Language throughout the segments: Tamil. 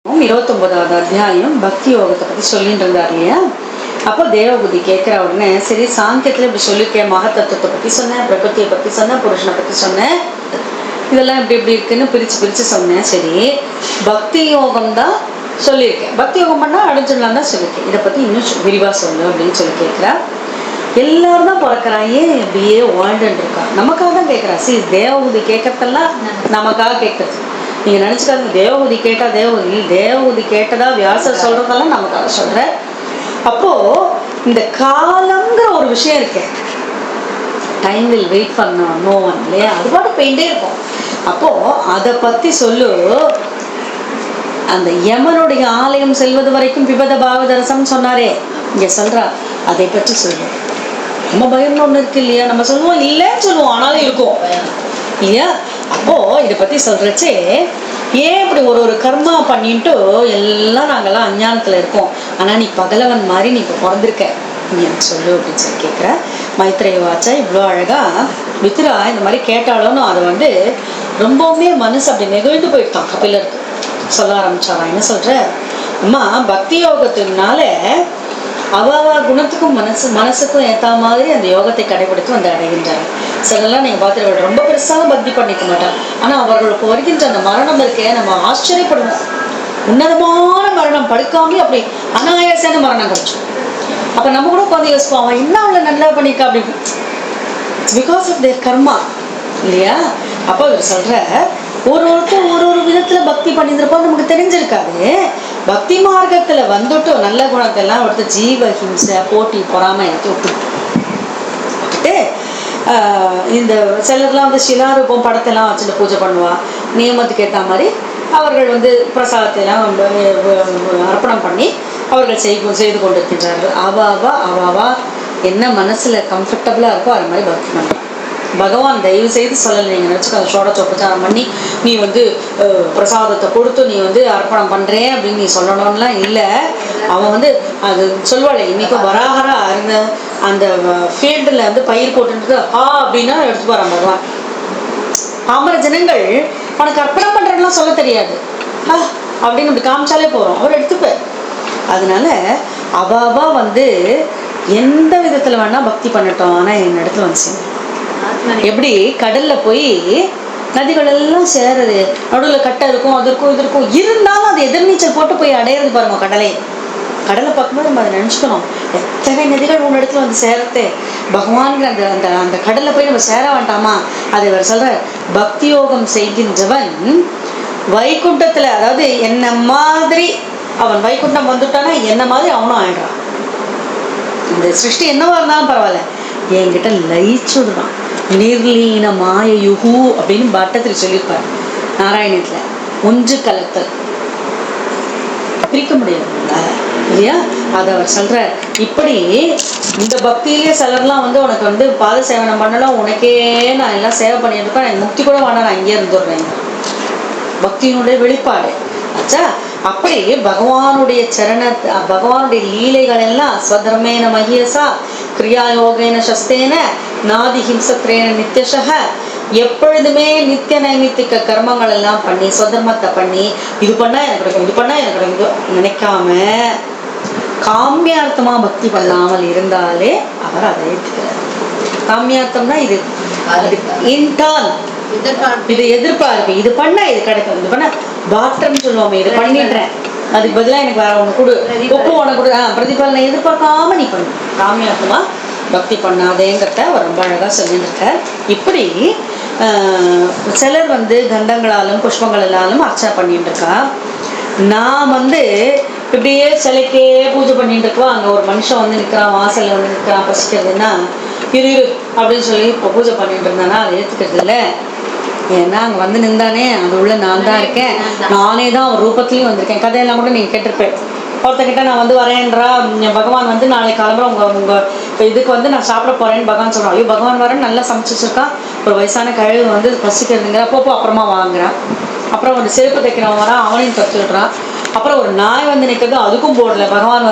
29வது அத்தியாயம் பக்தி யோகத்தை பற்றி சொல்லிட்டு இருந்தார் இல்லையா. அப்போ தேவபுதி கேட்குற உடனே, சரி சாங்கியத்தில் இப்படி சொல்லியிருக்கேன், மகத்தத்துவத்தை பற்றி சொன்னேன், பிரகிருத்தியை பற்றி சொன்னேன், புருஷனை பற்றி சொன்னேன், இதெல்லாம் இப்படி இப்படி இருக்குன்னு பிரித்து சொன்னேன். சரி, பக்தி யோகம் தான் சொல்லியிருக்கேன், பக்தி யோகம் பண்ணால் அடைஞ்சிடலாம் தான் சொல்லியிருக்கேன், இதை பற்றி இன்னும் விரிவாக சொல்லு அப்படின்னு சொல்லி கேட்குறா. எல்லாரும் தான் பிறக்கிறான், ஏன் இப்படியே வாழ்ந்துட்டு இருக்கா, நமக்காக தான் கேட்குறா. சரி, தேவபுதி கேட்கறதெல்லாம் நமக்காக கேட்கறது. நீங்கள் நினச்சிக்காது தேவபுதி கேட்டால் தேவபுதி கேட்டதா வியாசர் சொல்கிறதெல்லாம் நமக்காக சொல்கிற. அப்போது இந்த காலங்கிற ஒரு விஷயம் இருக்கு, டைம் வில் வெயிட் பண்ண நோ ஒன் இல்லையா, அது பாட்டு போயிட்டே இருக்கும். அப்போது அதை பற்றி சொல்லு. அந்த யமனுடைய ஆலயம் செல்வது வரைக்கும் விபத பாவதரசம் சொன்னாரே, இங்கே சொல்கிறா, அதை பற்றி சொல்லு. நம்ம பயம்னு ஒன்று இருக்கு இல்லையா, நம்ம சொல்லுவோம் இல்லைன்னு சொல்லுவோம், ஆனாலும் இருக்கும் இல்லையா. அப்போ இதை பத்தி சொல்றச்சே, ஏன் இப்படி ஒரு கர்மா பண்ணிட்டு எல்லாம் நாங்கெல்லாம் அஞ்ஞானத்துல இருக்கோம், ஆனா நீ பகலவன் மாதிரி நீ இப்போ பிறந்திருக்க, நீ எனக்கு சொல்லு அப்படின்னு சொல்லி கேட்குற. மைத்ரேய வாச்சா இவ்வளோ அழகா மித்ரா இந்த மாதிரி கேட்டாலும் அதை ரொம்பவுமே மனசு அப்படி நெகிழ்ந்து போயிட்டான். கபிலருக்கு சொல்ல ஆரம்பிச்சாரான். என்ன சொல்ற, அம்மா பக்தி யோகத்தினால அவ குணத்துக்கும் மனசுக்கும் ஏற்ற மாதிரி அந்த யோகத்தை கடைபிடித்து வந்து அடைகின்றார்கள். சிலர்லாம் நீங்கள் பார்த்துருக்க ரொம்ப பெருசாக பக்தி பண்ணிக்க மாட்டாங்க, ஆனால் அவர்களுக்கு வருகின்ற அந்த மரணம் இருக்கே, நம்ம ஆச்சரியப்படுவோம். உன்னதமான மரணம், படுக்காமே அப்படி அனாயாசமான மரணம் கிடைச்சோம். அப்போ நம்ம கூட உட்காந்து யோசிப்போம், அவன் என்ன அவளை நல்லா பண்ணிக்கா அப்படி. இட்ஸ் பிகாஸ் ஆஃப் தேர் கர்மா இல்லையா. அப்போ அவர் சொல்கிற, ஒருத்தர் ஒரு விதத்தில் பக்தி பண்ணியிருப்போம், நமக்கு தெரிஞ்சிருக்காது. பக்தி மார்க்கத்தில் வந்துட்டு நல்ல குணத்தெல்லாம் எடுத்து ஜீவ ஹிம்சை போட்டி பொறாமல் எனக்கு விட்டுட்டு, இந்த சிலர்லாம் சிலாரூபம் படத்தெல்லாம் வச்சுட்டு பூஜை பண்ணுவா, நியமத்துக்கு ஏற்ற மாதிரி அவர்கள் பிரசாதத்தைலாம் அர்ப்பணம் பண்ணி அவர்கள் செய்து கொண்டு இருக்கின்றார்கள். அவாவா என்ன மனசில் கம்ஃபர்டபுளாக இருக்கோ அது மாதிரி பக்தி பண்ணலாம். பகவான் தயவு செய்து சொல்லலை, நீங்கள் நினச்சிக்க அதை சோடச்சோப்பச்சாரம் பண்ணி நீ பிரசாதத்தை கொடுத்து நீ அர்ப்பணம் பண்ணுறேன் அப்படின்னு நீ சொல்லணும்லாம் இல்லை. அவன் அது சொல்வாள், இன்றைக்கும் வராகரா இருந்த அந்த ஃபீல்டில் பயிர் போட்டுட்டு அப்படின்னா எடுத்து போகிறான் பகவான். பாமர ஜனங்கள் அவனுக்கு அர்ப்பணம் பண்ணுறதுலாம் சொல்ல தெரியாது, அப்படின்னு அப்படி காமிச்சாலே போகிறோம், அவர் எடுத்துப்பார். அதனால அவாவா எந்த விதத்தில் வேணால் பக்தி பண்ணட்டும், ஆனால் என் இடத்துல சேர்ந்து எப்படி கடல்ல போய் நதிகள் எல்லாம் சேருது, நடுவில் கட்டை இருக்கும், அது இருக்கும், இது இருக்கும், இருந்தாலும் அது எதிர்நீச்சல் போட்டு போய் அடையிறது பாருங்க. கடலை பார்க்கும்போது நம்ம அதை நினச்சிக்கணும், எத்தனை நதிகள் உன் இடத்துல சேரத்தே பகவான்கிற அந்த அந்த கடல்ல போய் நம்ம சேர வேண்டாமா. அதை அவர் சொல்ற, பக்தி யோகம் செய்கின்றவன் வைகுண்டத்துல, அதாவது என்ன மாதிரி அவன் வைகுண்டம் வந்துட்டானா என்ன மாதிரி அவனும் ஆயிடுறான். இந்த சிருஷ்டி என்னவா இருந்தாலும் பரவாயில்ல, என்கிட்ட லயிச்சுடுறான். நிர்லீன மாயயுகு அப்படின்னு பட்டத்தில் சொல்லியிருப்பார் நாராயணத்துல. ஒன்று கலத்தல், பிரிக்க முடியாது இல்லையா. அதை அவர் சொல்ற. இப்படி இந்த பக்தியிலே சிலர்லாம் உனக்கு பாத சேவனம் பண்ணலாம், உனக்கே நான் எல்லாம் சேவை பண்ணிட்டு இருப்பேன், எனக்கு முக்தி கூட வேணா, நான் இங்கே இருந்துடுறேன். பக்தியினுடைய வெளிப்பாடு ஆச்சா. அப்படி பகவானுடைய பகவானுடைய லீலைகள் எல்லாம் ஸ்வதர்மேன மகியசா கிரியாயோகேன சஸ்தேன நாதி ஹிம்சத்ரேன நித்தியசக, எப்பொழுதுமே நித்திய நைமித்திக கர்மங்கள் எல்லாம் பண்ணி ஸ்வதர்மத்தை பண்ணி இது பண்ணா எனக்கு கிடைக்கும், இது பண்ணா எனக்கு கிடைக்கும் நினைக்காம காமியார்த்தமா பக்தி பண்ணாமல் இருந்தாலே அவர் அதை ஏற்றுக்கிறார். காமியார்த்தம்னா இது இன்டர்ன், இது எதிர்பார்ப்பு, இது பண்ணா இது கிடைக்கும், இது பண்ண பாட்டர்ன்னு சொல்லுவோமே, இது பண்ணிடுறேன் அதுக்கு பதிலாக எனக்கு வேற ஒன்று கொடு, உப்பு உனக்கு கொடு, பிரதிபலனை எதிர்பார்க்காம நீ பண்ணு, காமியார்த்தமா பக்தி பண்ணாதேங்கிறத அவர் ரொம்ப அழகாக சொல்லியிருக்கார். இப்படி சிலர் கண்டங்களாலும் புஷ்பங்களாலும் அர்ச்சனை பண்ணிட்டு இருக்கா. நான் இப்படியே சிலைக்கே பூஜை பண்ணிட்டு இருக்கோம். அங்கே ஒரு மனுஷன் நிற்கிறான், வாசலில் நிற்கிறான், பசிக்கிறதுன்னா இரு அப்படின்னு சொல்லி இப்போ பூஜை பண்ணிட்டு இருந்தானா அதை ஏற்றுக்கிறது இல்லை. ஏன்னா அங்கே நின்றானே, அது உள்ள நான் தான் இருக்கேன், நானே தான் ஒரு ரூபத்துலேயும் வந்திருக்கேன். கதையெல்லாம் கூட நீங்கள் கேட்டிருப்பேன். ஒருத்தக்கிட்ட நான் வரேன்றா பகவான் நாளைக்கு கிளம்புற உங்கள் இதுக்கு நான் சாப்பிட போகிறேன்னு பகவான் சொல்கிறான். ஐயோ பகவான் வரேன்னு நல்லா சமைச்சு வச்சுருக்கான். ஒரு வயசான கழுவு பசிக்கிறதுங்கிற போப்போ அப்புறமா வாங்குறான். அப்புறம் ஒரு செருப்பு தைக்கிறவன் வரான், அவனையும் தச்சு விடுறான். அப்புறம் ஒரு நாய் நிற்கிறது, அதுக்கும் போடல, பகவான்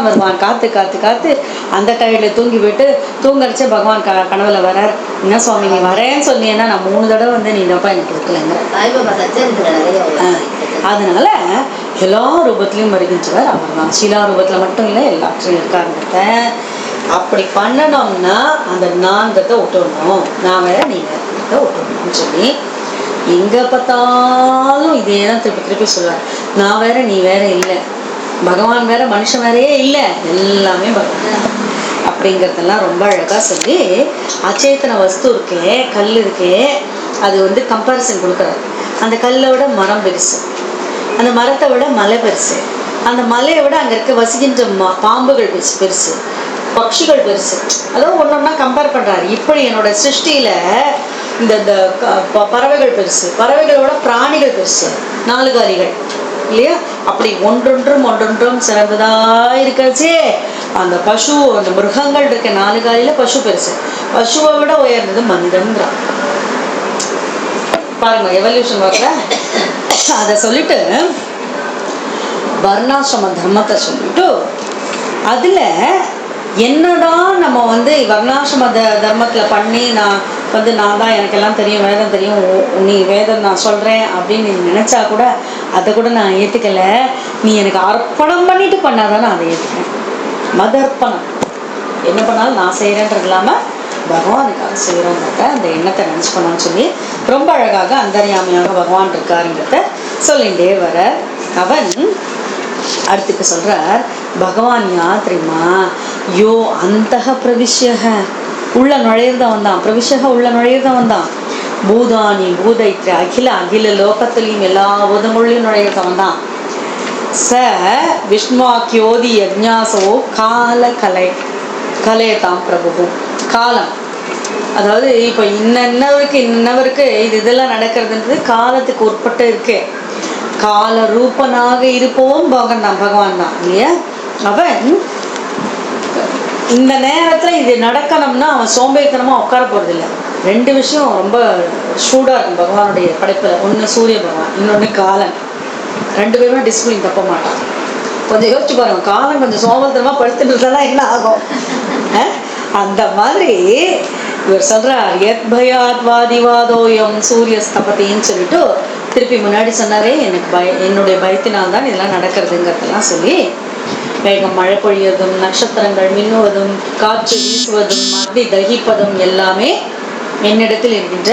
வருவான் காத்து காத்து காத்து அந்த டயர்டில் தூங்கி விட்டு தூங்கடிச்ச பகவான் கனவுல வரார். என்ன சுவாமி நீ வரேன்னு சொன்னீங்கன்னா நான் 3 தடவை நீ இதப்பா எனக்கு இருக்கலைங்க. அதனால எல்லா ரூபத்திலையும் வருகின்றவர் அவர் தான். ஷீலா ரூபத்தில் மட்டும் இல்லை, எல்லாத்தையும் இருக்காருங்கிறத அப்படி பண்ணணும்னா அந்த நான்கிறத விட்டுடணும், நான் வேற நீ வேறத விட்டுடணும்னு சொல்லி எங்கே பார்த்தாலும் இதே தான் திருப்பி திருப்பி சொல்லுவார். நான் வேற நீ வேற இல்லை, பகவான் வேற மனுஷன் வேறையே இல்லை, எல்லாமே பகவான் அப்படிங்கிறதெல்லாம் ரொம்ப அழகாக சொல்லி அச்சேத்தன வஸ்து இருக்கே, கல் இருக்கே, அது வந்து கம்பேரிசன் கொடுக்குறாரு. அந்த கல்லை விட மரம் பெருசு, அந்த மரத்தை விட மலை பெருசு, அந்த மலையை விட அங்கே இருக்க வசிக்கின்ற பாம்புகள் பெருசு, பட்சிகள் பெருசு. அதாவது ஒன்றொன்னா கம்பேர் பண்ணுறாரு. இப்படி என்னோட சிருஷ்டியில் இந்த பறவைகள் பெருசு, பறவைகளோட பிராணிகள் பெருசு, நாலுகாலிகள் இல்லையா? அப்படி ஒன்றொன்றும் சிறந்ததாக இருக்கிறச்சே அந்த பசு, அந்த மிருகங்கள் இருக்க நாலுகாலியில் பசு பெருசு, பசுவை விட உயர்ந்தது மனிதன்கிறான். பாருங்க எவல்யூஷன் வரல. அதை சொல்லிட்டு வர்ணாசிரம தர்மத்தை சொல்லிட்டு அதில் என்னடா நம்ம வந்து வர்ணாசிரம தர்மத்தில் பண்ணி நான் தான் எனக்கெல்லாம் தெரியும், வேதம் தெரியும், நீ வேதம் நான் சொல்கிறேன் அப்படின்னு நீ நினச்சா கூட அதை கூட நான் ஏற்றுக்கலை. நீ எனக்கு அர்ப்பணம் பண்ணிட்டு பண்ணாதான் நான் அதை ஏற்றுக்கிறேன். மதர்ப்பணம் என்ன பண்ணாலும் நான் செய்கிறேன்றது இல்லாமல் பகவானுக்காக செய்கிறோங்கிறத அந்த எண்ணத்தை நினச்சி பண்ணான்னு சொல்லி ரொம்ப அழகாக அந்தர்யாமியாக பகவான் இருக்காருங்கிறத சொல்லிகிட்டே வர அவன் அடுத்துக்கு சொல்கிறார். பகவான் யார் தெரியுமா? யோ அந்தக பிரவிஷ்யக, உள்ள நுழையிறதவன் தான். பிரவிஷ்யக உள்ள நுழையிறதவன் தான். பூதானி பூதைத்ரி அகில அகில லோகத்திலையும் எல்லா பூதங்களையும் நுழையிறதவன் தான். ச விஷ்ணுவாக்கியோதி யஜ்ஞாசோ கால கலையதாம் பிரபு. காலம், அதாவது இப்போ இன்னவருக்கு இதெல்லாம் நடக்கிறதுன்றது காலத்துக்கு உட்பட்டு இருக்கு. கால ரூபனாக இருப்போம் பகவான் தான் இல்லையா? அவன் இந்த நேரத்தில் இது நடக்கணும்னா அவன் சோம்பேறித்தனமாக உட்கார போகிறதில்ல. ரெண்டு விஷயம் ரொம்ப ஷூடாக இருக்கும் பகவானுடைய படைப்பில். ஒன்று சூரிய பகவான், இன்னொன்று காலன். ரெண்டு பேருமே டிசிப்ளின் தப்ப மாட்டான். கொஞ்சம் யோசிச்சு பாருங்க, காலம் கொஞ்சம் சோம்பேறித்தனமாக படுத்துட்டு இருந்தாலும் என்ன ஆகும்? அந்த மாதிரி இவர் சொல்கிறார். எத் பயாத்வாதிவாதோயம் சூரிய ஸ்தபதின்னு சொல்லிட்டு திருப்பி முன்னாடி சொன்னாரே, என்னுடைய பயத்தினால்தான் இதெல்லாம் நடக்கிறதுங்கிறதெல்லாம் சொல்லி மேகம் மழை பொழியதும், நட்சத்திரங்கள் மின்னுவதும், காற்று வீசுவதும், அக்னி தகிப்பதும் எல்லாமே என்னிடத்தில் இருக்கின்ற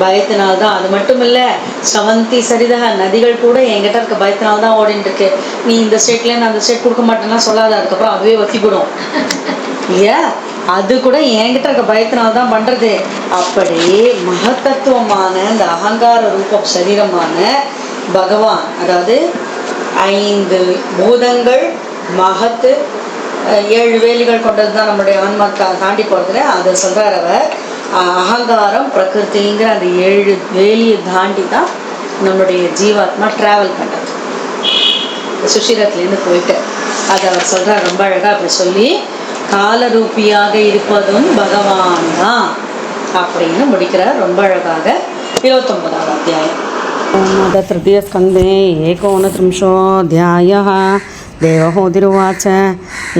பயத்தினால்தான். அது மட்டும் இல்லை, சவந்தி சரிதக நதிகள் கூட என்கிட்ட இருக்க பயத்தினால்தான் ஓடிட்டு இருக்கு. நீ இந்த ஸ்டேட்லேருந்து அந்த ஸ்டேட் கொடுக்க மாட்டேன்னா சொல்லாத, அதுக்கப்புறம் அதுவே வத்திவிடும் இல்லையா? அது கூட என்கிட்ட இருக்க பயத்தினால்தான் பண்ணுறது. அப்படி மகத்தத்துவமான இந்த அகங்கார ரூபம் சரீரமான பகவான், அதாவது 5 பூதங்கள் மகத்து 7 வேலிகள் கொண்டது தான் நம்முடைய ஆன்மா தாண்டி போகிறதுல. அதை சொல்கிறார் அவர். அகங்காரம் பிரகிருதிங்கிற அந்த 7 வேலியை தாண்டி தான் நம்மளுடைய ஜீவாத்மா ட்ராவல் பண்ணுறது சுஷிரத்துலேருந்து போயிட்டு. அதை அவர் சொல்கிறார் ரொம்ப அழகாக. அப்படி சொல்லி காலரூபியாக இருப்பதும் பகவான் தான் அப்படின்னு முடிக்கிறார் ரொம்ப அழகாக 29வது அத்தியாயம். तृतीय स्कन्धे 39 देवहूतिरुवाच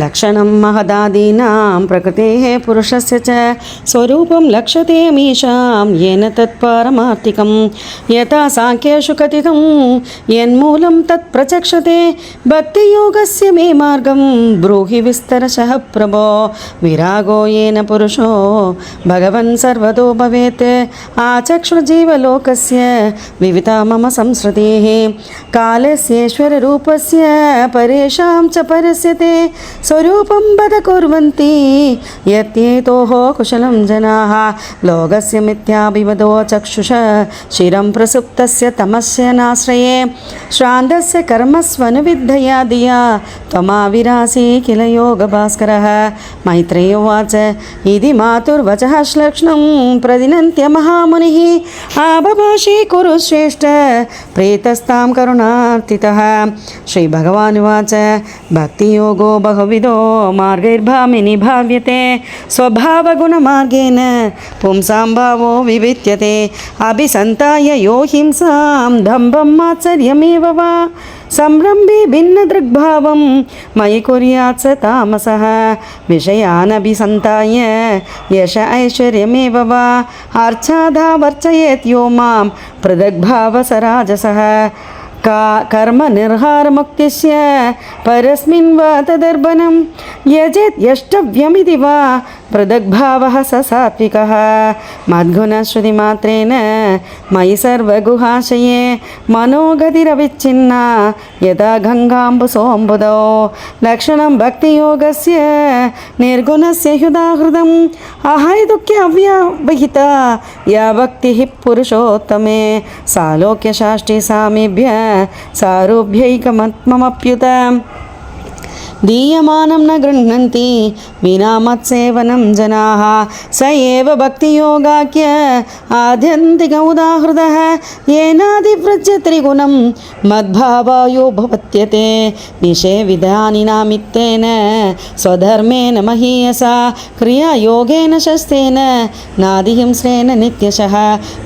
लक्षणं महदादीनां प्रकृतेः पुरुषस्य च स्वरूपं लक्ष्यतेमीशां येन तत्पारमार्थिकं यथा साङ्ख्येषु कथितं यन्मूलं तत् प्रचक्षते भक्तियोगस्य मे मार्गं ब्रूहि विस्तरशः प्रभो विरागो येन पुरुषो भगवन् सर्वतो भवेत् आचक्षुर्जीवलोकस्य विविधा मम संस्कृतेः कालस्येश्वररूपस्य परे च परस्यते स्वरूपं बद कुर्वन्ति यत्येतोः कुशलं जनाः लोकस्य मिथ्याभिवदो चक्षुष शिरं प्रसुप्तस्य तमस्य नाश्रये श्रान्तस्य कर्मस्वनुविद्धया धिया त्वमाविरासि किल योगभास्करः मैत्रेय उवाच इति मातुर्वचः श्लक्ष्णं प्रदिनन्त्य महामुनिः आबभाषे कुरु श्रेष्ठ प्रेतस्तां करुणार्तितः श्रीभगवानुवाच भक्तियोगो बहुविधो मार्गैर्भामिनि भाव्यते स्वभावगुणमार्गेण पुंसां भावो विविध्यते अभिसन्ताय यो हिंसां दम्भं मात्सर्यमेव वा संरम्भे भिन्नदृग्भावं मयि कुर्यात् स तामसः विषयानभिसन्ताय यश ऐश्वर्यमेव वा अर्चादा वर्चयेत् यो मां पृथग्भावस राजसः कर्म निर्हारमुक्तिस्य परस्मिन् वा तदर्पणं यजेत् यष्टव्यमिति वा पृथग्भावः स सात्विकः मद्गुणश्रुतिमात्रेण मयि सर्वगुहाशये मनोगतिरविच्छिन्ना यथा गङ्गाम्बुसोऽम्बुदौ लक्षणं भक्तियोगस्य निर्गुणस्य ह्युदाहृतम् अहैतुक्यव्यवहिता या भक्तिः पुरुषोत्तमे सालोक्यशाष्टि सामीभ्य सारूभ्यैकमत्ममप्युत दीयमानं न गृह्णन्ति विना मत्सेवनं जनाः स एव भक्तियोगाख्य आद्यन्तिक उदाहृतः येनादिव्रज्य त्रिगुणं मद्भावायो भवत्यते निषेविधानिनामित्तेन स्वधर्मेण महीयसा क्रियायोगेन शस्तेन नादिहिंस्रेण नित्यशः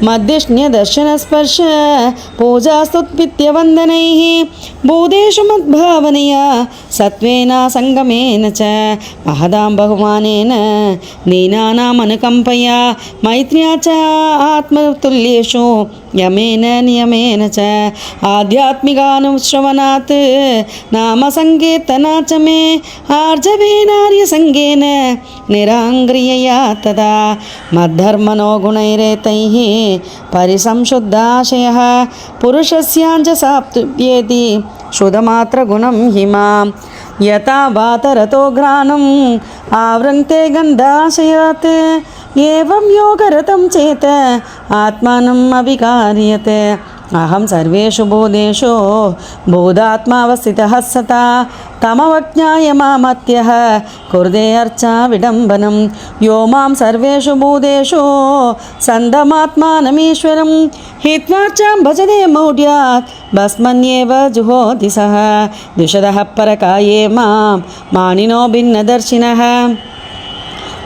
मद्विष्ण्यदर्शनस्पर्श पूजास्तुत्पित्यवन्दनैः भूतेषु मद्भावनया सत्त्वेन संगमेन च महदां बहुमानेन दीनानामनुकम्पया मैत्र्या च आत्मतुल्येषु यमेन नियमेन च आध्यात्मिकानुश्रवणात् नाम संकीर्तनात् च मे आर्जवेनार्यसङ्गेन निराङ्ग्रियया तदा मद्धर्मणो गुणैरेतैः परिसंशुद्धाशयः पुरुषस्याञ्च साप्तुभ्येति शुद्धमात्रगुणं हिमां यथा वातरतो घ्राणम् आवृङ्क्ते गन्धाशयात् एवं योगरतं चेत आत्मानम् अविकार्यते अहं सर्वेषु भूतेषु भूतात्मावस्थितः सता तमवज्ञाय मामत्यः कुर्दे अर्चा विडम्बनं यो मां सर्वेषु भूतेषु सन्दमात्मानमीश्वरं हित्वार्चां भजते मौढ्यात् भस्मन्येव जुहोति सः द्विषदः परकाये मां मानिनो भिन्नदर्शिनः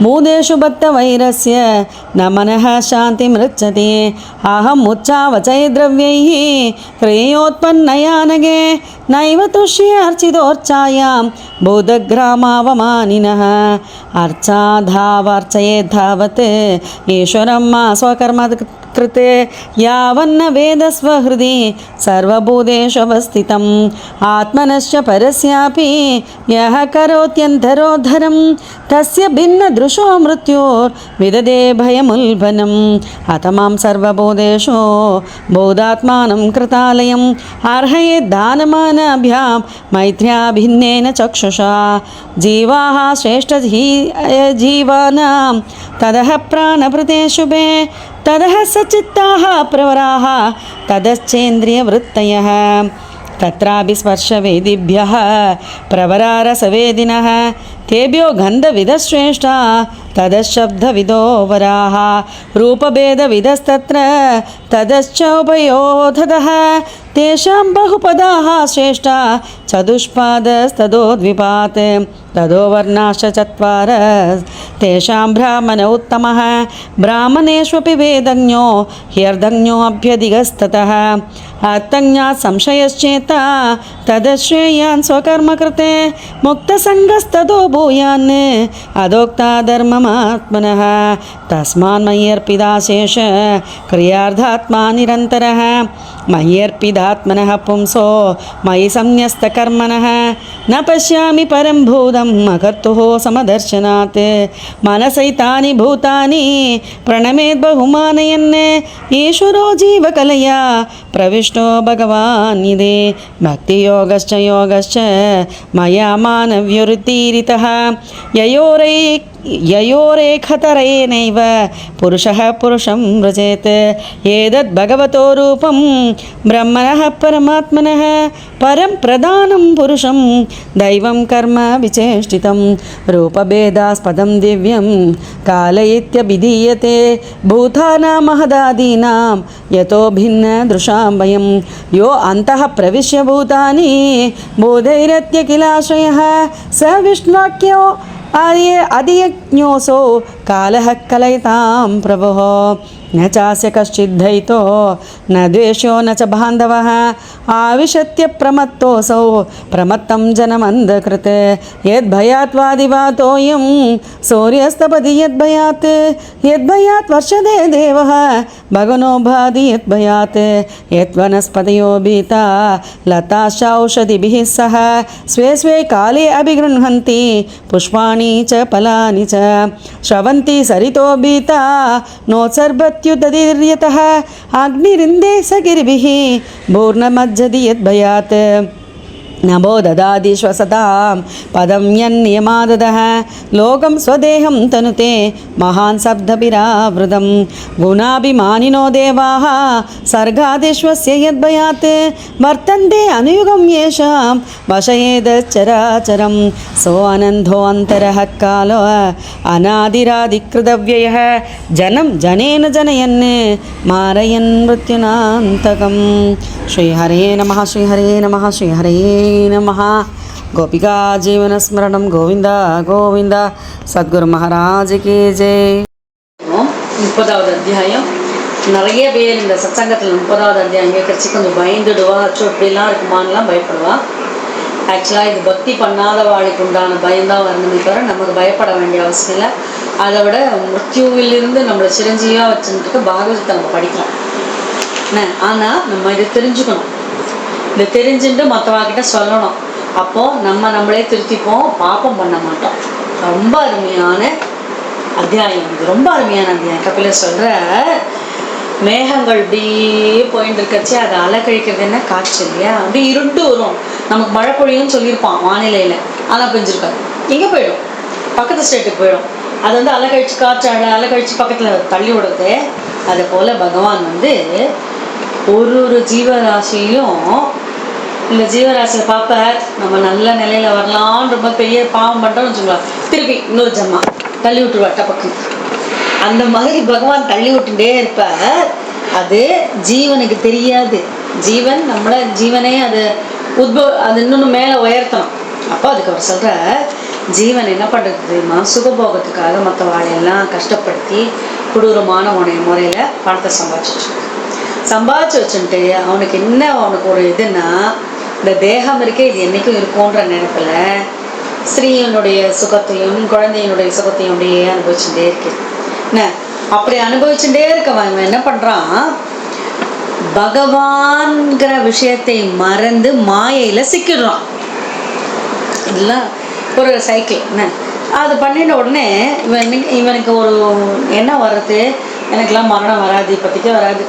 मूदेषु बद्धवैरस्य न मनः शान्तिमृच्छति अहम् उच्चावचैर्द्रव्यैः क्रियोत्पन्नया नगे नैव तुष्ये अर्चितोर्चायां भूतग्रामावमानिनः अर्चाधावर्चयेद्धावत् ईश्वरं मा स्वकर्म कृते यावन्न वेदस्वहृदि सर्वभूतेषु अवस्थितम् आत्मनश्च परस्यापि यः करोत्यन्तरोद्धरं तस्य भिन्नदृशो मृत्योर्विदधे भयमुल्बणम् अतमां सर्वभूतेषु बोधात्मानं कृतालयम् अर्हयेद्दानमानाभ्यां मैत्र्या भिन्नेन चक्षुषा जीवाः श्रेष्ठजीवानां तदः प्राणभृते शुभे तदः सचित्ताः प्रवराः तदश्चेन्द्रियवृत्तयः तत्रापि स्पर्शवेदिभ्यः प्रवरारसवेदिनः तेभ्यो गन्धविदश्रेष्ठा तदशब्दविदो वराः रूपभेदविदस्तत्र तदश्चोभयोधतः तेषां बहुपदाः श्रेष्ठा चतुष्पादस्तदोद्विपात् तदो वर्णाश्च चत्वार तेषां ब्राह्मण उत्तमः ब्राह्मणेष्वपि वेदज्ञो ह्यर्धज्ञोऽभ्यधिगस्ततः अर्थज्ञात् संशयश्चेता तदश्रेयान् स्वकर्मकृते मुक्तसङ्गस्तदो भूयान् अदोक्ता धर्ममात्मनः तस्मान्मय्यर्पिदाशेष क्रियार्धात्मा निरन्तरः मय्यर्पिदात्मनः पुंसो मयि संन्यस्तकर्मणः न पश्यामि परं भूतम् अकर्तुः समदर्शनात् मनसैतानि भूतानि प्रणमेद् बहुमानयन् ईश्वरो जीवकलया प्रविष्टो भगवान् इति भक्तियोगश्च योगश्च मया मानव्युरुत्तीरितः ययोरेखतरेणैव पुरुषः पुरुषं व्रजेत् एतद् भगवतो रूपं ब्रह्मणः परमात्मनः परं प्रधानं पुरुषं दैवं कर्म विचेष्टितं रूपभेदास्पदं दिव्यं काल इत्यभिधीयते भूतानां महदादीनां यतो भिन्नदृशां वयं यो अन्तः प्रविश्य भूतानि बोधैरत्यखिलाश्रयः स विष्णुवाक्यो अधियज्ञोऽसौ कालः कलयतां प्रभुः न चास्य कश्चिद्धयितो न द्वेषो न च बान्धवः आविशत्य प्रमत्तोऽसौ प्रमत्तं जनमन्धकृत् यद्भयात् वादिवातोऽयं सूर्यस्तपति यद्भयात् वर्षदे देवः भगनो भाति यद्भयात् यद्वनस्पतयो भीता लताश्चौषधिभिः सह स्वे स्वे काले अभिगृह्णन्ति पुष्पाणि च फलानि च श्रवन्ति सरितो भीता नोत्सर्बत्युदीर्यतः अग्निरिन्दे सगिरिभिः भूर्णमज्जति यद्भयात् नभो ददाति श्वसतां पदं यन्नियमाददः लोकं स्वदेहं तनुते महान् शब्दभिरावृतं गुणाभिमानिनो देवाः सर्गादिश्वस्य यद्भयात् वर्तन्ते अनुयुगं येषां वशयेदच्चराचरं सोऽनन्दोऽन्तरः कालो अनादिरादिकृतव्ययः जनं जनेन जनयन् मारयन् मृत्युनान्तकम् श्रीहरे नमः श्रीहरे नमः श्रीहरे नमः गोपिका जीवन स्मरणं गोविंदा गोविंदा सद्गुरु महाराज की जय 30வது அத்தியாயம் நிறைய பேர் இந்த சத்சங்கத்தில் 30வது அத்தியாயம் கேட்கறச்சு கொஞ்சம் பயந்துடுவா அச்சோ இப்படிலாம் இருக்குமான்லாம் பயப்படுவா ஆக்சுவலாக இது பக்தி பண்ணாத வாழ்க்கை உண்டான பயம்தான் வரணுமே தவிர நமக்கு பயப்பட வேண்டிய அவசியம் இல்லை அதை விட மிருத்யுவிலிருந்து நம்மளை சிரஞ்சீவியாக வச்சுட்டு பாகவதத்தை நம்ம படிக்கலாம் ஆனால் நம்ம இதை தெரிஞ்சுக்கணும் இதை தெரிஞ்சுட்டு மற்றவங்கிட்ட சொல்லணும் அப்போது நம்மளே திருத்திப்போம் பாப்பம் பண்ண மாட்டோம் ரொம்ப அருமையான அத்தியாயம் இது ரொம்ப அருமையான அத்தியாயம் கபிலர் சொல்கிற மேகங்கள் இப்படியே போயிட்டு இருக்கச்சு அதை அலக்கழிக்கிறது என்ன காற்று இல்லையா அப்படி இருண்டு வரும் நமக்கு மழை பொழியும்னு சொல்லியிருப்பான் வானிலையில் ஆனால் பெஞ்சிருக்காது எங்கே போயிடும் பக்கத்து ஸ்டேட்டுக்கு போயிடும் அது வந்து அலக்கழிச்சு காற்று அலக்கழிச்சு பக்கத்தில் தள்ளி விடுறது அதை போல் பகவான் வந்து ஒரு ஜீவராசியும் இந்த ஜீவராசியை பார்ப்ப நம்ம நல்ல நிலையில் வரலான்னு ரொம்ப பெரிய பாவம் பண்ணுறோம்னு வச்சுக்கலாம் திருப்பி இன்னொரு ஜம்மா தள்ளி விட்டுருவாட்ட பக்கம் அந்த மாதிரி பகவான் தள்ளி விட்டுட்டே இருப்ப அது ஜீவனுக்கு தெரியாது ஜீவன் நம்மளை ஜீவனே அது அது இன்னொன்று மேலே உயர்த்தணும் அப்போ அதுக்கு அவர் சொல்கிற ஜீவன் என்ன பண்ணுறது தெரியுமா சுகபோகத்துக்காக மற்ற வாழையெல்லாம் கஷ்டப்படுத்தி கொடூரமான முறையில் பணத்தை சம்பாதிச்சு வச்சுட்டு அவனுக்கு என்ன அவனுக்கு ஒரு இதுன்னா இந்த தேகம் இருக்கே இது என்றைக்கும் இருக்கும்ன்ற நினைப்பில் ஸ்திரீயினுடைய சுகத்தையும் குழந்தையினுடைய சுகத்தையும் அப்படியே அனுபவிச்சுட்டே இருக்கு என்ன அப்படி அனுபவிச்சுட்டே இருக்கவன் என்ன பண்ணுறான் பகவான்கிற விஷயத்தை மறந்து மாயையில் சிக்கிடுறான் இதெல்லாம் ஒரு சைக்கிள் என்ன அது பண்ணின உடனே இவனுக்கு ஒரு என்ன வர்றது எனக்கெல்லாம் மரணம் வராது இப்போதைக்கே வராது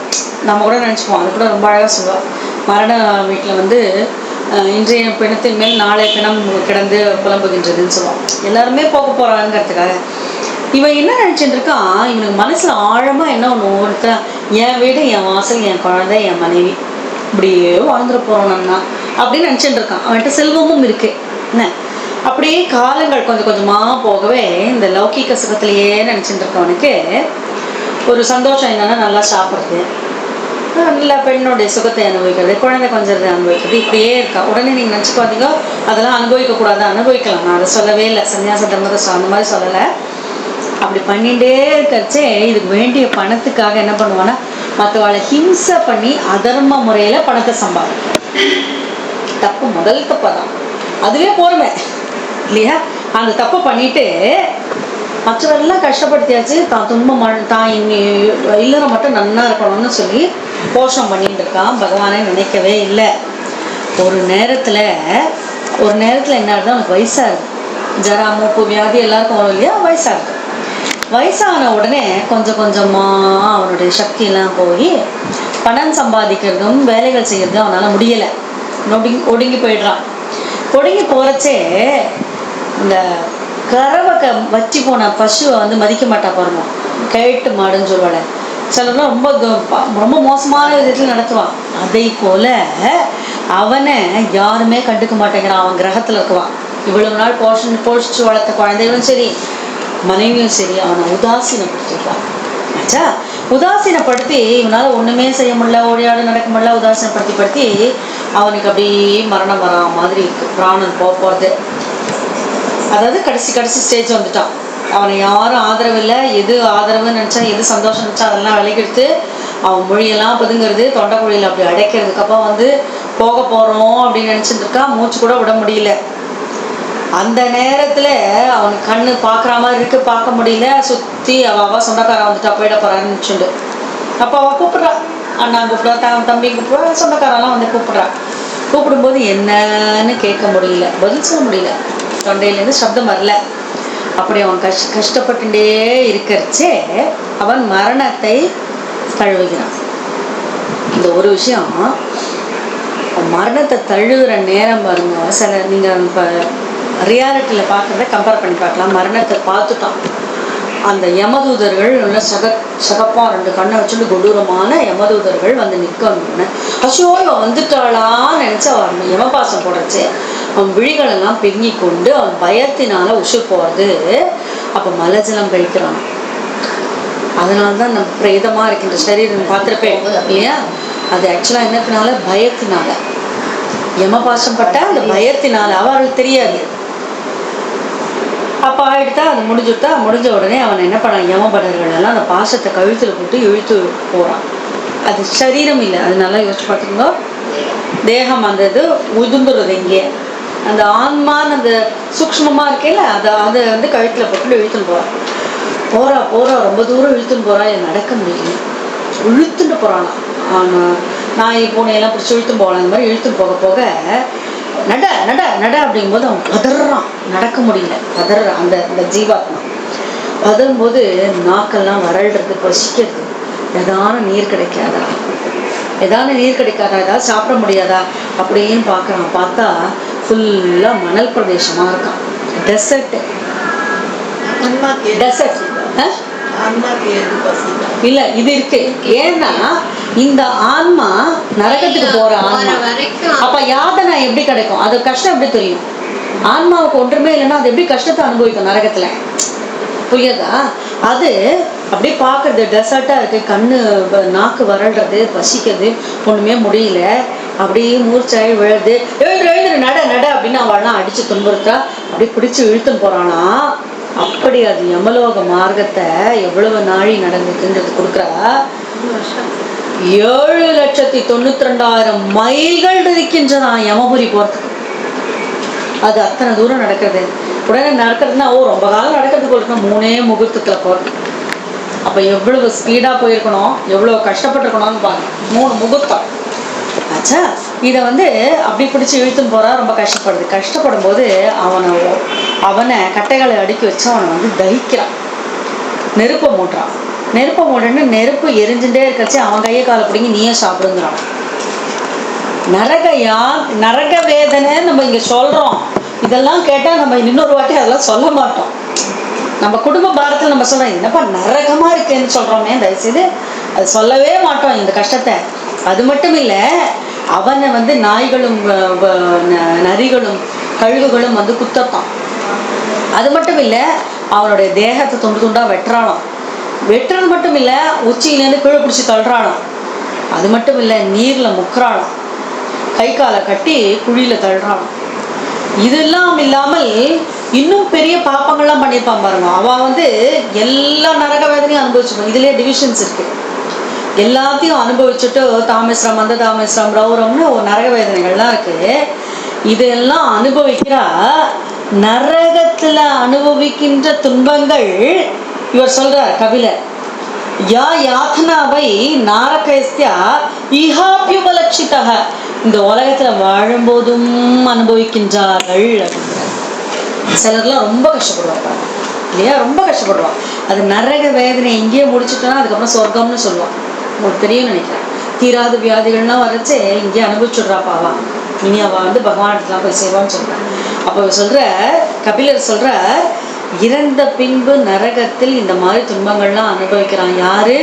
நம்ம கூட நினச்சிப்போம் அது கூட ரொம்ப அழகாக சொல்லுவோம் மரண வீட்டில் வந்து இன்றைய பிணத்தின் மேல் நாளை பிணம் கிடந்து புலம்புகின்றதுன்னு சொல்லுவோம் எல்லாருமே போக போகிறாங்கிறதுக்காக இவன் என்ன நினச்சிட்டு இருக்கான் இவனுக்கு மனசில் ஆழமாக என்ன ஒன்று ஒருத்தன் என் வீடு என் வாசல் என் குழந்தை என் மனைவி இப்படியே வாழ்ந்துட போகிறோம்னா அப்படின்னு நினச்சிட்டு இருக்கான் அவன்கிட்ட செல்வமும் இருக்கு என்ன அப்படியே காலங்கள் கொஞ்சம் கொஞ்சமாக போகவே இந்த லௌகிக சுகத்திலேயே நினச்சிட்டு இருக்கவனுக்கு ஒரு சந்தோஷம் என்னன்னா நல்லா சாப்பிட்றது நல்ல பெண்ணுடைய சுகத்தை அனுபவிக்கிறது குழந்தை கொஞ்சம் அனுபவிக்கிறது இப்படியே இருக்கா உடனே நீங்கள் நினச்சி பார்த்தீங்க அதெல்லாம் அனுபவிக்கக்கூடாது அனுபவிக்கலாம் நான் அதை சொல்லவே இல்லை சன்னியாச தர்மத்தை அந்த மாதிரி சொல்லலை அப்படி பண்ணிகிட்டே இருக்கச்சே இதுக்கு வேண்டிய பணத்துக்காக என்ன பண்ணுவான்னா மற்றவாளை ஹிம்சை பண்ணி அதர்ம முறையில் பணத்தை சம்பாதிக்கும் தப்பு முதல் தப்பை தான் அதுவே போருமே இல்லையா அந்த தப்பை பண்ணிட்டு மற்றவரெல்லாம் கஷ்டப்படுத்தியாச்சு தான் துன்பம் தான் இல்லறம் மட்டும் நன்னா இருக்கணும்னு சொல்லி போஷம் பண்ணிட்டு இருக்கான் பகவானை நினைக்கவே இல்லை ஒரு நேரத்தில் என்ன ஆகுது அவனுக்கு வயசாகுது ஜரா மூப்பு வியாதி எல்லாருக்கும் வரும் இல்லையா வயசாகுது வயசான உடனே கொஞ்சம் கொஞ்சமாக அவனுடைய சக்தியெல்லாம் போய் பணம் சம்பாதிக்கிறதும் வேலைகள் செய்கிறதும் அவனால் முடியலை ஒடுங்கி போயிடுறான் ஒடுங்கி போகிறச்சே இந்த கறவை வச்சு போன பசுவை வந்து மதிக்க மாட்டா பாருங்க கேட்டு மாடுன்னு சொல்லுவாள் சிலர்லாம் ரொம்ப ரொம்ப மோசமான விதத்தில் நடத்துவான் அதை போல அவனை யாருமே கண்டுக்க மாட்டேங்கிறான் அவன் கிரகத்தில் இருக்குவான் இவ்வளவு நாள் போஷிச்சு வளர்த்த குழந்தைகளும் சரி மனைவியும் சரி அவனை உதாசீனப்படுத்திடுவான் ஆச்சா உதாசீனப்படுத்தி இவனால் ஒன்றுமே செய்ய முடியல ஓடியாடு நடக்க முடியல உதாசீனப்படுத்தி அவனுக்கு அப்படியே மரணம் வரா மாதிரி இருக்கு பிராணன் போகிறது அதாவது கடைசி ஸ்டேஜ் வந்துட்டான் அவனை யாரும் ஆதரவு இல்லை, எது ஆதரவுன்னு நினச்சா எது சந்தோஷம் நினச்சா அதெல்லாம் விலகிடுத்து அவன் மொழியெல்லாம் பதுங்கிறது, தொண்டைக்குழியில் அப்படி அடைக்கிறதுக்கப்புறம் வந்து போக போகிறோம் அப்படின்னு நினச்சிட்டு இருக்கா. மூச்சு கூட விட முடியல. அந்த நேரத்தில் அவனுக்கு கண்ணு பார்க்குற மாதிரி இருக்கு, பார்க்க முடியல. சுற்றி அவள் சொந்தக்காரன் வந்துட்டா போயிட போகிறான்னு நினச்சிட்டு அப்போ அவள் கூப்பிட்றா, அண்ணா கூப்பிட்றா, தம்பி கூப்பிட்றா, சொந்தக்காரெல்லாம் வந்து கூப்பிட்றா. கூப்பிடும்போது என்னன்னு கேட்க முடியல, பதில் சொல்ல முடியல, தொண்டையிலேருந்து சப்தம் வரல. அப்படி அவன் கஷ்டப்பட்டுட்டே இருக்கிறச்சே அவன் மரணத்தை தழுவுகிறான். இந்த ஒரு விஷயம், மரணத்தை தழுவுற நேரம் பாருங்க. சில நீங்கள் இப்போ ரியாலிட்டியில் பார்க்குறத கம்பேர் பண்ணி பார்க்கலாம். மரணத்தை பார்த்துட்டான். அந்த யமதூதர்கள் நல்ல சகப்பாக 2 கண்ணை வச்சுட்டு கொடூரமான யமதூதர்கள் வந்து நிற்கணும்னு அச்சோ இவன் வந்துட்டாளான்னு நினச்சி அவன் யமபாசம் போடுறச்சு. அவன் விழிகளெல்லாம் பெருங்கி கொண்டு அவன் பயத்தினால உசு போகிறது. அப்போ மலஜலம் கழிக்கிறான். அதனால்தான் நம்ம பிரேதமாக இருக்கின்ற சரீரம் பார்த்துருப்பேன் இல்லையா? அது ஆக்சுவலாக என்னத்தினால? பயத்தினால. யமபாசம் பட்ட அந்த பயத்தினால அவர்களுக்கு தெரியாது. அப்போ ஆகிடுத்தா அது முடிஞ்ச உடனே அவன் என்ன பண்ணான்? யமபடர்கள் எல்லாம் அந்த பாசத்தை கழுத்தில் போட்டு இழுத்து போகிறான். அது சரீரம் இல்லை, அது நல்லா யோசிச்சு பார்த்துக்கோங்க. தேகம் அந்த இது உதுந்துடுறது. இங்கே அந்த ஆன்மான்னு அந்த சூக்ஷ்மமாக இருக்கேல, அதை வந்து கழுத்தில் போட்டு இழுத்துன்னு போகிறா. ரொம்ப தூரம் இழுத்துன்னு போகிறா. நடக்க முடியல, இழுத்துட்டு போகிறானா. நாய் பூனையெல்லாம் பிடிச்சி இழுத்துன்னு போகலாம். அந்த மாதிரி இழுத்துன்னு போக நட நட நட அப்படிங்கும்போது அவன் பதறான். நடக்க முடியல, பதறான். அந்த ஜீவாத்மா பதறும்போது நாக்கெல்லாம் வறள்றது, பசிக்கிறது. ஏதான நீர் கிடைக்காதா, ஏதாவது சாப்பிட முடியாதா அப்படின்னு பார்க்குறான். பார்த்தா ஃபுல்லாக மணல் பிரதேசமாக இருக்கான். டெசர்ட் இல்ல இது இருக்கு. ஏன்னா இந்த ஆன்மா நரகத்துக்கு போற ஆன்மா. அப்ப யாதனை எப்படி கிடைக்கும்? அது கஷ்டம் எப்படி தெரியும்? ஆன்மாவுக்கு ஒன்றுமே இல்லைன்னா அது எப்படி கஷ்டத்தை அனுபவிக்கும் நரகத்துல? புரியுதா? அது அப்படியே பார்க்கறது டெசர்ட்டா இருக்கு. கண்ணு நாக்கு வறள்றது, பசிக்கிறது, ஒண்ணுமே முடியல. அப்படியே மூர்ச்சாயி விழுது. எழுந்துரு நட நட அப்படின்னு அவள்லாம் அடிச்சு துன்புறுத்தா. அப்படியே பிடிச்சு இழுத்துன்னு போறானா. அப்படி அது யமலோக மார்க்கத்தை எவ்வளவு நாழி நடந்துக்குன்றது கொடுக்குறா. 7,92,000 மைல்கள் இருக்கின்றன யமபுரி போறதுக்கு. அது அத்தனை தூரம் நடக்கிறது. உடனே நடக்கிறதுனா ரொம்ப காலம் நடக்கிறது போல 3 முகூர்த்தத்துல போறது. அப்ப எவ்வளவு ஸ்பீடா போயிருக்கணும், எவ்வளவு கஷ்டப்பட்டிருக்கணும்னு பாருங்க. 3 முகூர்த்தம் ஆச்சா. இதை வந்து அப்படி பிடிச்சி இழுத்துன்னு போறா. ரொம்ப கஷ்டப்படும் போது அவனை கட்டைகளை அடுக்கி வச்சு அவனை வந்து தகிக்கிறான். நெருப்பை மூட்டுறான். நெருப்பு எரிஞ்சுட்டே இருக்கச்சு அவன் கையை காலை பிடிங்கி நீயே சாப்பிடுங்கிறான். நரக வேதனை நம்ம இங்க சொல்றோம். இதெல்லாம் கேட்டா நம்ம இன்னொரு வாட்டி அதெல்லாம் சொல்ல மாட்டோம். நம்ம குடும்ப பாரத்தில் நம்ம சொல்றோம், என்னப்பா நரகமா இருக்குன்னு சொல்றோமே, தயவுசெய்து அது சொல்லவே மாட்டோம் இந்த கஷ்டத்தை. அது மட்டும் இல்லை, அவனை வந்து நாய்களும் நரிகளும் கழுகுகளும் வந்து குத்தத்தான். அது மட்டும் இல்லை, அவனுடைய தேகத்தை துண்டு துண்டா வெட்டுறானாம். வெட்டுறது மட்டும் இல்லை, உச்சியிலேருந்து கீழே பிடிச்சி தள்ளுறானாம். அது மட்டும் இல்லை, நீரில் முக்குறானாம். கை காலை கட்டி குழியில் தள்ளுறானாம். இதெல்லாம் இல்லாமல் இன்னும் பெரிய பாப்பங்கள்லாம் பண்ணியிருப்பான் பாருங்க. அவன் வந்து எல்லா நரக வேதனையும் அனுபவிச்சுப்பான். இதுலேயே டிவிஷன்ஸ் இருக்கு. எல்லாத்தையும் அனுபவிச்சுட்டு தாமேஸ்வரம், அந்த தாமேஸ்வரம், ரௌரம்னு ஒரு நரக வேதனைகள்லாம் இருக்கு. இதெல்லாம் அனுபவிக்கிறா. நரகத்துல அனுபவிக்கின்ற துன்பங்கள் இவர் சொல்றார் கபிலர். யாத்னாவை நாரகஸ்யா இஹாப்யுபலட்சிதஹ, இந்த உலகத்துல வாழும்போதும் அனுபவிக்கின்றார்கள் அப்படிங்கிறார். சிலர்லாம் ரொம்ப கஷ்டப்படுவாங்க இல்லையா? ரொம்ப கஷ்டப்படுவான். அது நரக வேதனை எங்கேயே முடிச்சுட்டோன்னா அதுக்கப்புறம் சொர்க்கம்னு சொல்லுவான். உங்களுக்கு தெரியும் நினைக்கிறேன். தீராத வியாதிகள்லாம் வரைச்சே இங்கே அனுபவிச்சுடுறாப்பாவா, இனி அவள் வந்து பகவானத்துலாம் போய் செய்வான்னு சொல்கிறான். அப்போ சொல்கிற கபிலர் சொல்கிற, இறந்த பின்பு நரகத்தில் இந்த மாதிரி துன்பங்கள்லாம் அனுபவிக்கிறான். யாரு?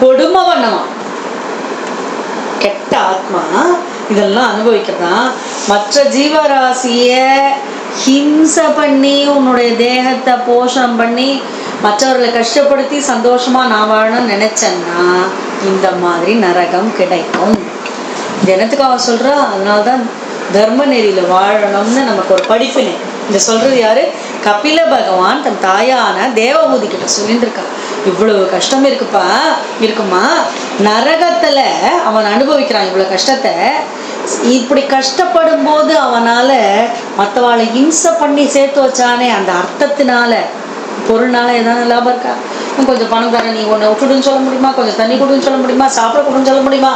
கொடுமை பண்ணவன், கெட்ட ஆத்மா இதெல்லாம் அனுபவிக்கிறான். மற்ற ஜீவராசிய ஹிம்சை பண்ணி உன்னுடைய தேகத்தை போஷணம் பண்ணி மற்றவர்களை கஷ்டப்படுத்தி சந்தோஷமா நான் வாழணும்னு நினைச்சேன்னா இந்த மாதிரி நரகம் கிடைக்கும். தினத்துக்கு அவன் சொல்றா. அதனால்தான் தர்ம நெறியில வாழணும்னு நமக்கு ஒரு படிப்பினை. இந்த சொல்றது யாரு? கபில பகவான் தன் தாயான தேவபூதி கிட்ட சொல்லிட்டு இருக்கான், இவ்வளவு கஷ்டம் இருக்குமா, நரகத்துல அவன் அனுபவிக்கிறான் இவ்வளவு கஷ்டத்தை. இப்படி கஷ்டப்படும் போது அவனால மற்றவாளை இம்சை பண்ணி சேர்த்து வச்சானே, அந்த அர்த்தத்தினால பொருள்னால ஏதாவது லாபம் இருக்கா? கொஞ்சம் பணம் தர, நீ ஒன்று விட்டுடுன்னு சொல்ல முடியுமா, கொஞ்சம் தண்ணி கொடுன்னு சொல்ல முடியுமா, சாப்பிட கொடுன்னு சொல்ல முடியுமா?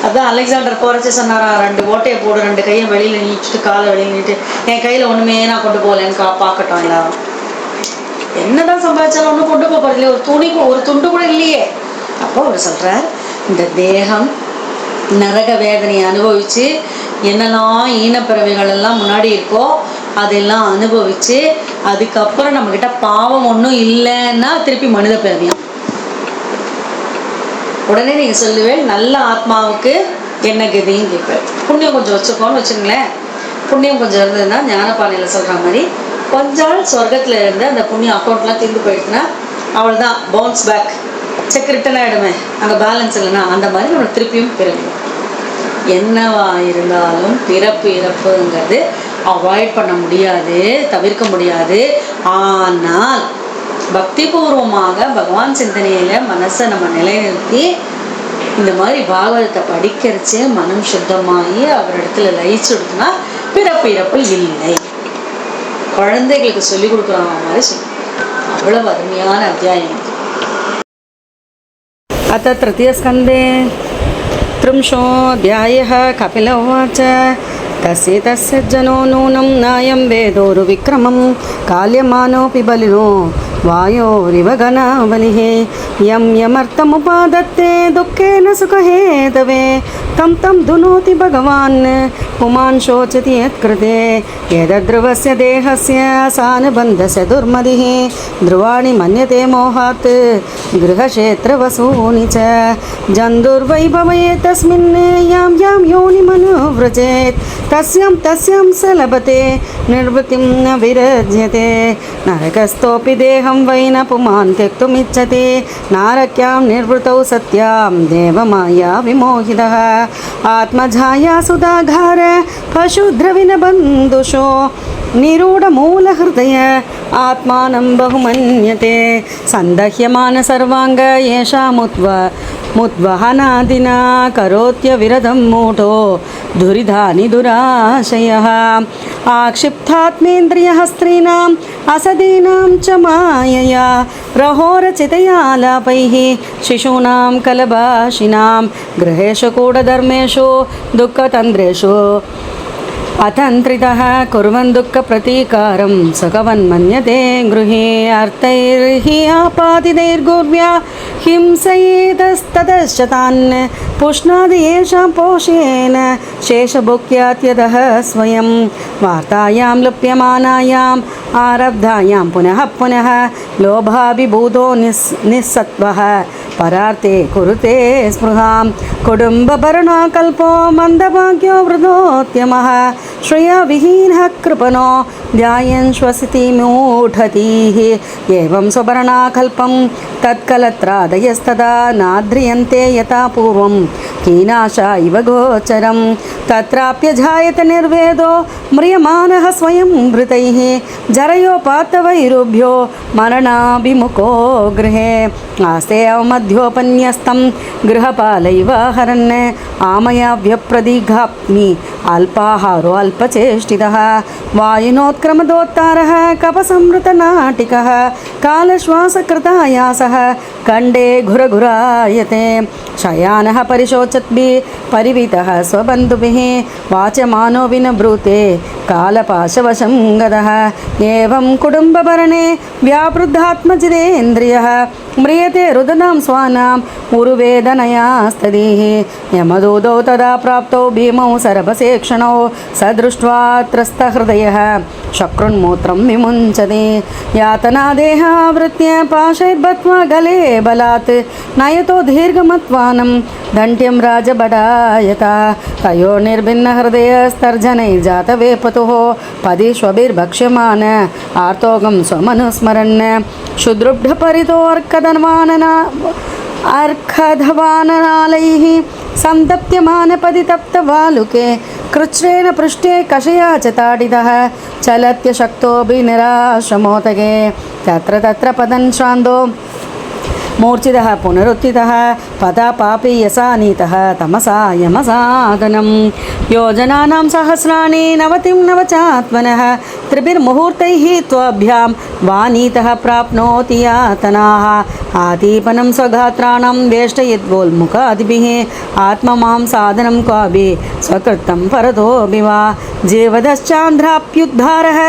அதான் அலெக்சாண்டர் போறச்சு சொன்னாரா, 2 ஓட்டையை போடு, 2 கையை வெளியில நீச்சிட்டு காலை வெளியில நீட்டு, என் கையில ஒண்ணுமே நான் கொண்டு போகலன்னு பார்க்கட்டும் எல்லாரும். என்னதான் சம்பாதிச்சாலும் ஒன்றும் கொண்டு போக போறது இல்லையே, ஒரு துண்டு கூட இல்லையே. அப்போ அவர் சொல்றார், இந்த தேகம் நரக வேதனையை அனுபவிச்சு என்னெல்லாம் ஈனப்பிறவைகள் எல்லாம் முன்னாடி இருக்கோ அதெல்லாம் அனுபவிச்சு அதுக்கப்புறம் நம்ம கிட்ட பாவம் ஒன்றும் இல்லைன்னா திருப்பி மனித பிறவியும். உடனே நீங்க சொல்லுவேன், நல்ல ஆத்மாவுக்கு என்ன கதின்னு கேட்பேன். புண்ணியம் கொஞ்சம் வச்சுக்கோன்னு வச்சுங்களேன். புண்ணியம் கொஞ்சம் இருந்ததுன்னா ஞானபானையில சொல்ற மாதிரி கொஞ்ச நாள் சொர்க்கத்துல இருந்து அந்த புண்ணியம் அக்கௌண்ட்லாம் தீர்ந்து போயிடுச்சுன்னா அவள்தான் பவுன்ஸ் பேக், செக் ரிட்டன் ஆகிடுமே, அங்கே பேலன்ஸ் இல்லைன்னா அந்த மாதிரி நம்ம திருப்பியும் பிறகு என்னவா இருந்தாலும் பிறப்பு இறப்புங்கிறது அவாய்ட் பண்ண முடியாது, தவிர்க்க முடியாது. ஆனால் பக்தி பூர்வமாக பகவான் சிந்தனையில மனசை நம்ம நிலைநிறுத்தி இந்த மாதிரி பாகவதத்தை படிக்கிறச்சே மனம் சுத்தமாகி அவரிடத்துல லயிச்சுடுதுன்னா பிறப்பு இறப்பு இல்லை. குழந்தைகளுக்கு சொல்லி கொடுக்குற மாதிரி சொல்லி அவ்வளவு அருமையான அத்தியாயம். अथ तृतीयस्कन्धे 3ोऽध्यायः। कपिल उवाच तस्य जनो नूनं नायं वेदोरुविक्रमं काल्यमानोऽपि बलिनो वायोरिव गणावलिः यं यमर्थमुपादत्ते दुःखेन सुखहेतवे तं दुनोति भगवान् पुमान् शोचति यत्कृते यदध्रुवस्य देहस्य सानुबन्धस्य दुर्मदिः ध्रुवाणि मन्यते मोहात् गृहक्षेत्रवसूनि च जन्तुर्वैभवे तस्मिन् यां योनिमनुव्रजेत् तस्यां स लभते निर्वृतिं न विरज्यते नरकस्थोऽपि देहं वै न पुमान् त्यक्तुमिच्छति नारक्यां निर्वृतौ सत्यां देवमाया विमोहितः आत्मजाया सुधाघार पशुद्रविनबन्धुषो निरूढमूलहृदय आत्मानं बहुमन्यते सन्दह्यमान सर्वाङ्ग येषामुद्वहनादिना करोत्यविरधं मूढो दुरिधानि दुराशयः आक्षिप्तात्मेन्द्रियः स्त्रीणाम् असदीनां च मायया प्रहोरचितयालापैः शिशूनां कलभाषिणां गृहेषु कूटधर्मेषु दुःखतन्द्रेषु अतन्त्रितः कुर्वन् दुःखप्रतीकारं सुखवन्मन्यते गृहे अर्थैर्हि आपादितैर्गुर्व्या हिंसयेतस्ततश्च तान् पुष्णादि येषां पोषेण शेषभुक्त्यात्यतः स्वयं वार्तायां लुप्यमानायाम् आरब्धायां पुनः पुनः लोभाभिभूतो निस्सत्वः परार्थे कुरुते स्पृहां कुटुम्बभरणाकल्पो मन्दभाग्यो वृद्धोद्यमः श्रया विहीनः कृपणो ध्यायन् श्वसिति मूढतीः एवं स्वभरणाकल्पं तत्कलत्रादयस्तदा नाद्रियन्ते यथा पूर्वं कीनाशा इव गोचरं तत्राप्यजायत निर्वेदो म्रियमाणः स्वयं भृतैः जरयोपातवैरुभ्यो मरणाभिमुखो गृहे आस्ते अवमध्योपन्यस्तं गृहपालैव हरन् आमयाव्यप्रदिघाप्नि अल्पाहारो अल्पचेष्टितः वायुनोत्क्रमदोत्तारः कपसंवृतनाटिकः कालश्वासकृतायासः खण्डे घुरघुरायते शयानः परिशोचद्भिः परिवितः स्वबन्धुभिः वाचमानो विनब्रूते कालपाशवशं गतः एवं कुटुम्बभरणे व्यापृद्धात्मजितेन्द्रियः म्रियते रुदनां स्वानाम् उरुवेदनयास्तदीः यमदूतौ तदा प्राप्तौ भीमौ सरभसेक्षणौ स दृष्ट्वा त्रस्तहृदयः शक्रुन्मूत्रं विमुञ्चते यातनादेहावृत्य पाशैर्बत्वा गले बलात् नयतो दीर्घमत्वानं दण्ड्यं राजबडायता तयो निर्भिन्नहृदयस्तर्जनैर्जातवेपतुः पदिष्वभिर्भक्ष्यमान आर्तोगं स्वमनुस्मरन् अर्कधवाननालैः संतप्यमानपदि तप्तवालुके कृच्छ्रेण पृष्ठे कषया च ताडितः चलत्यशक्तोऽभिनिराश्रमोदगे तत्र तत्र पदन् श्रान्तो मूर्छितः पुनरुत्थितः पदापापि यसानीतः तमसा यमसाधनं योजनानां सहस्राणि नवतिं नवचात्मनः त्रिभिर्मुहूर्तैः त्वभ्यां वानीतः प्राप्नोति यातनाः आदीपनं स्वगात्राणां वेष्टयिद्वोल्मुखादिभिः आत्ममां साधनं क्वापि स्वकृतं परतोऽपि वा जीवदश्चान्ध्राप्युद्धारः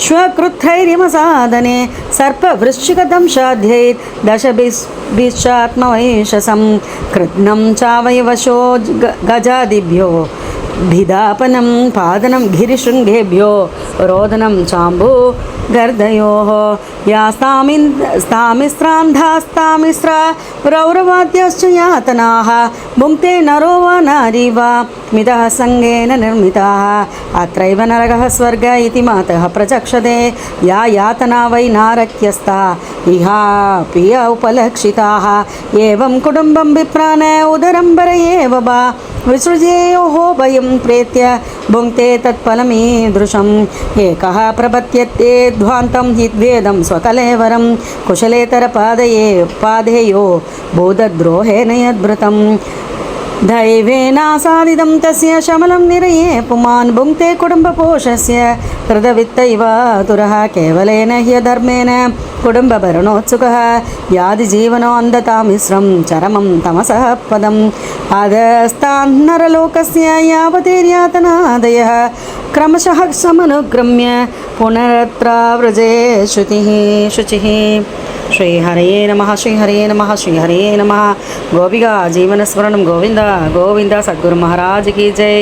श्वकृत्थैर्यमसाधने सर्पवृश्चिकदंशाध्यैर् दशभिश्चात्मवैशसं कृत्नं चावयवशो गजादिभ्यो भिदापनं पादनं गिरिशृङ्गेभ्यो रोदनं चाम्बू गर्दयोः यास्तामिस्रान्धास्तामिस्रा रौरवाद्यश्च यातनाः भुङ्क्ते नरो वा नारी वा मितः सङ्गेन निर्मिताः अत्रैव नरकः स्वर्ग इति मातः प्रचक्षते या यातना वै नारक्यस्ता इहापि उपलक्षिताः एवं कुटुम्बं विप्राण उदरं बर एव वा विसृजेयोः भयं प्रेत्य भुङ्क्ते तत्फलमीदृशम् एकः प्रपद्यते ध्वान्तं हिद्वेदं स्वकलेवरं कुशलेतरपादेयो बोधद्रोहेण यद्भृतं दैवेनासादितं तस्य शमलं निरये पुमान् भुङ्क्ते कुटुम्बपोषस्य कृतवित्त इव तुरः केवलेन ह्यधर्मेण कुटुम्बभरणोत्सुकः यादिजीवनोऽन्धतामिश्रं चरमं तमसः पदम् अधस्तान्नरलोकस्य यावतीर्यातनादयः क्रमशः समनुक्रम्य पुनरत्राव्रजे शुचिः श्रीहरये नमः श्रीहरये नमः श्रीहरये नमः गोपिका जीवनस्मरणं गोविन्द गोविन्द सद्गुरु महाराज की जय।